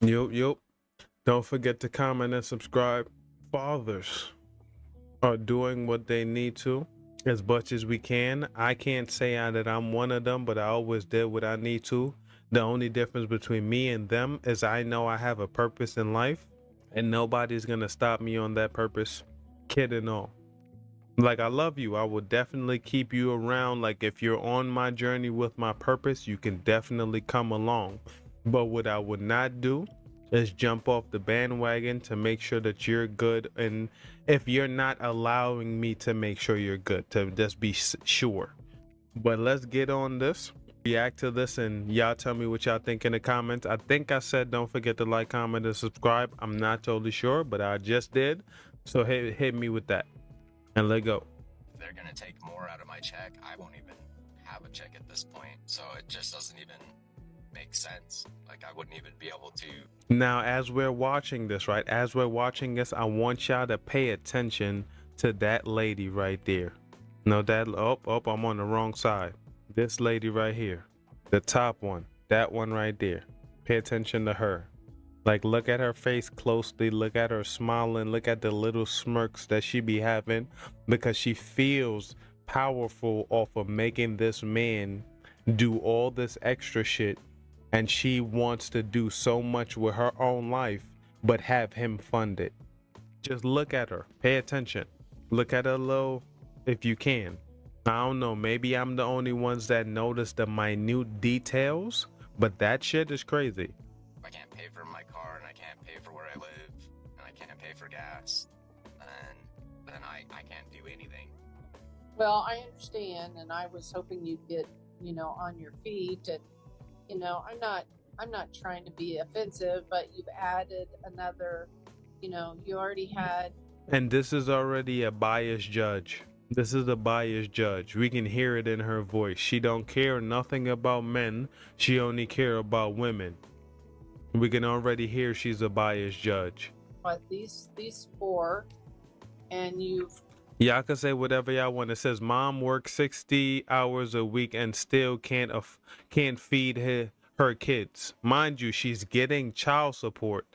Yup. Don't forget to comment and subscribe. Fathers are doing what they need to as much as we can. I can't say that I'm one of them, but I always did what I need to. The only difference between me and them is I know I have a purpose in life, and nobody's gonna stop me on that purpose, kid and all. Like, I love you. I will definitely keep you around. Like, if you're on my journey with my purpose, you can definitely come along. But what I would not do is jump off the bandwagon to make sure that you're good. And if you're not allowing me to make sure you're good, to just be sure. But let's get on this. React to this, and y'all tell me what y'all think in the comments. I think I said don't forget to like, comment, and subscribe. I'm not totally sure, but I just did. So hit me with that. And let go. If they're gonna take more out of my check, I won't even have a check at this point. So it just doesn't even make sense. Like, I wouldn't even be able to. Now, as we're watching this, right? As we're watching this, I want y'all to pay attention to that lady right there. No, that I'm on the wrong side. This lady right here. The top one. That one right there. Pay attention to her. Like, look at her face closely, look at her smiling, look at the little smirks that she be having, because she feels powerful off of making this man do all this extra shit, and she wants to do so much with her own life but have him fund it. Just look at her, pay attention, look at her low if you can. I don't know, maybe I'm the only ones that notice the minute details, but that shit is crazy. I can't pay for my car, and I can't pay for where I live, and I can't pay for gas, then I can't do anything. Well, I understand, and I was hoping you'd get, on your feet. And I'm not trying to be offensive, but you've added another. You already had. And this is already a biased judge. This is a biased judge. We can hear it in her voice. She don't care nothing about men. She only care about women. We can already hear she's a biased judge. But these four, and you've. Y'all can say whatever y'all want. It says mom works 60 hours a week and still can't feed her kids. Mind you, she's getting child support.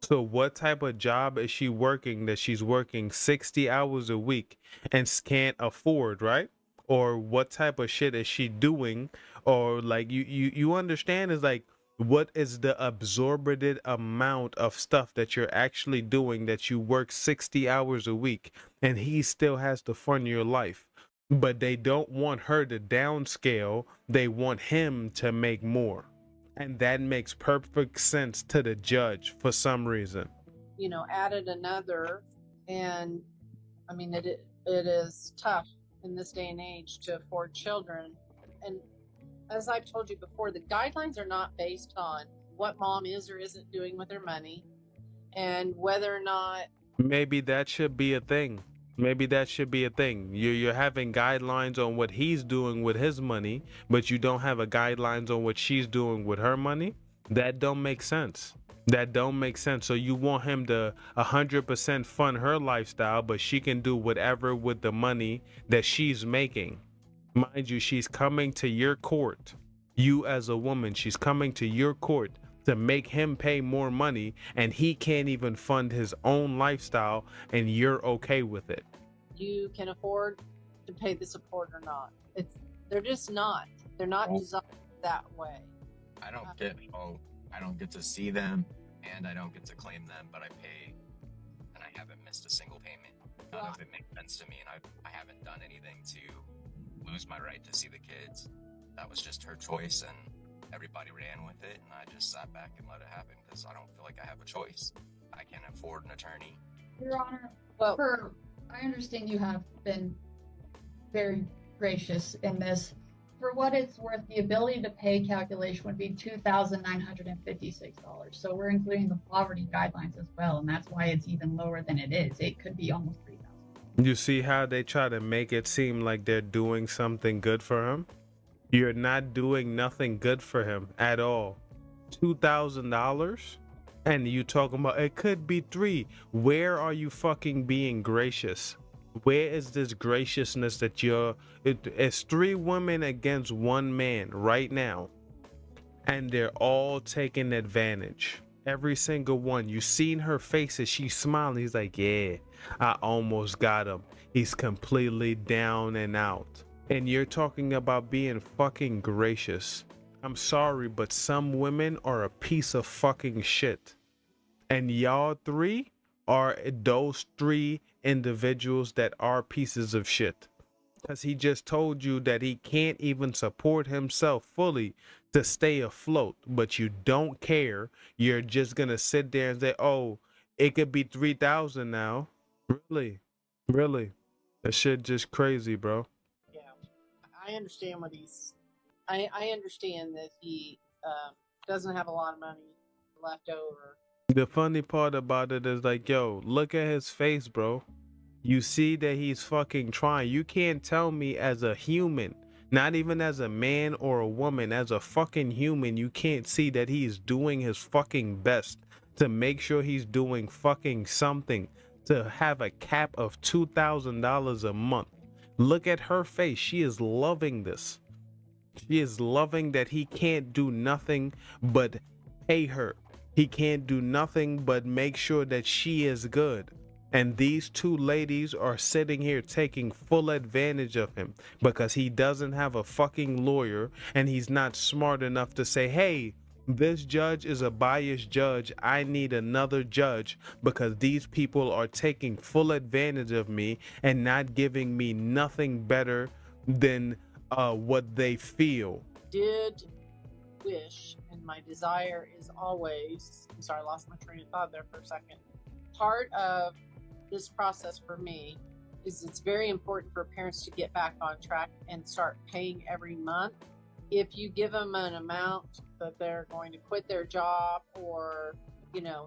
So what type of job is she working that she's working 60 hours a week and can't afford, right? Or what type of shit is she doing? Or like you understand, is like, what is the absorbed amount of stuff that you're actually doing that you work 60 hours a week and he still has to fund your life? But they don't want her to downscale. They want him to make more. And that makes perfect sense to the judge for some reason. Added another, and I mean, it is tough in this day and age to afford children. And as I've told you before, the guidelines are not based on what mom is or isn't doing with her money, and whether or not. Maybe that should be a thing. Maybe that should be a thing. You're having guidelines on what he's doing with his money, but you don't have a guidelines on what she's doing with her money. That don't make sense. That don't make sense. So you want him to 100% fund her lifestyle, but she can do whatever with the money that she's making. Mind you, she's coming to your court. You as a woman, she's coming to your court to make him pay more money, and he can't even fund his own lifestyle, and you're okay with it. You can afford to pay the support or not. They're just not. They're not designed that way. I don't get to see them, and I don't get to claim them, but I pay, and I haven't missed a single payment. None of it makes sense to me, and I haven't done anything to lose my right to see the kids. That was just her choice, and everybody ran with it, and I just sat back and let it happen because I don't feel like I have a choice. I can't afford an attorney. Your Honor, Well, I understand you have been very gracious in this. For what it's worth, the ability to pay calculation would be $2,956. So we're including the poverty guidelines as well, and that's why it's even lower than it is. It could be almost $3,000. You see how they try to make it seem like they're doing something good for him? You're not doing nothing good for him at all. $2,000? And you talking about it could be $3,000. Where are you fucking being gracious? Where is this graciousness that it's 3 women against 1 man right now, and they're all taking advantage. Every single one. You seen her face as she's smiling. He's like, yeah, I almost got him. He's completely down and out. And you're talking about being fucking gracious. I'm sorry, but some women are a piece of fucking shit. And y'all three are those three individuals that are pieces of shit. Because he just told you that he can't even support himself fully to stay afloat, but you don't care. You're just gonna sit there and say, oh, it could be 3,000 now. Really? Really? That shit just crazy, bro. Yeah, I understand what he's. I understand that he doesn't have a lot of money left over. The funny part about it is like, yo, look at his face, bro. You see that he's fucking trying. You can't tell me as a human, not even as a man or a woman, as a fucking human, you can't see that he's doing his fucking best to make sure he's doing fucking something to have a cap of $2,000 a month. Look at her face. She is loving this. She is loving that he can't do nothing but pay her. He can't do nothing but make sure that she is good. And these two ladies are sitting here taking full advantage of him because he doesn't have a fucking lawyer and he's not smart enough to say, hey, this judge is a biased judge. I need another judge because these people are taking full advantage of me and not giving me nothing better than what they feel. Did wish, and my desire is always. I'm sorry, I lost my train of thought there for a second. Part of this process for me is it's very important for parents to get back on track and start paying every month. If you give them an amount that they're going to quit their job, or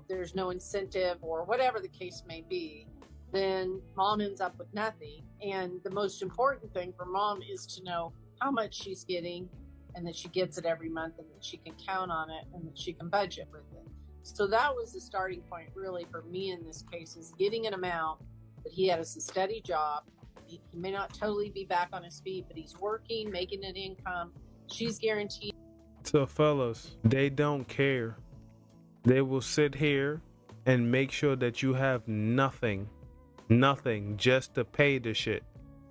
there's no incentive, or whatever the case may be, then mom ends up with nothing. And the most important thing for mom is to know how much she's getting and that she gets it every month and that she can count on it and that she can budget with it. So that was the starting point really for me in this case, is getting an amount that he has a steady job. He may not totally be back on his feet, but he's working, making an income. She's guaranteed. So fellas, they don't care. They will sit here and make sure that you have nothing just to pay the shit.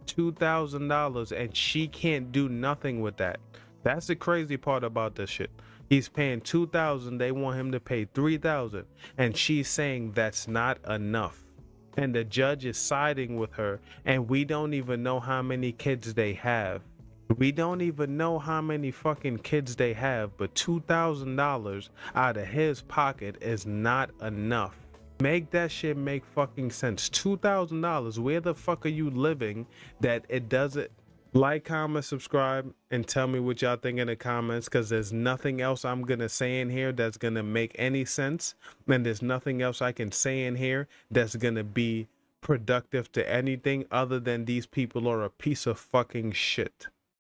$2,000 and she can't do nothing with that. That's the crazy part about this shit. He's paying $2,000, they want him to pay $3,000, and she's saying that's not enough. And the judge is siding with her, and we don't even know how many kids they have. We don't even know how many fucking kids they have, but $2,000 out of his pocket is not enough. Make that shit make fucking sense. $2,000, where the fuck are you living that it doesn't? Like, comment, subscribe, and tell me what y'all think in the comments, because there's nothing else I'm going to say in here that's going to make any sense, and there's nothing else I can say in here that's going to be productive to anything other than these people are a piece of fucking shit.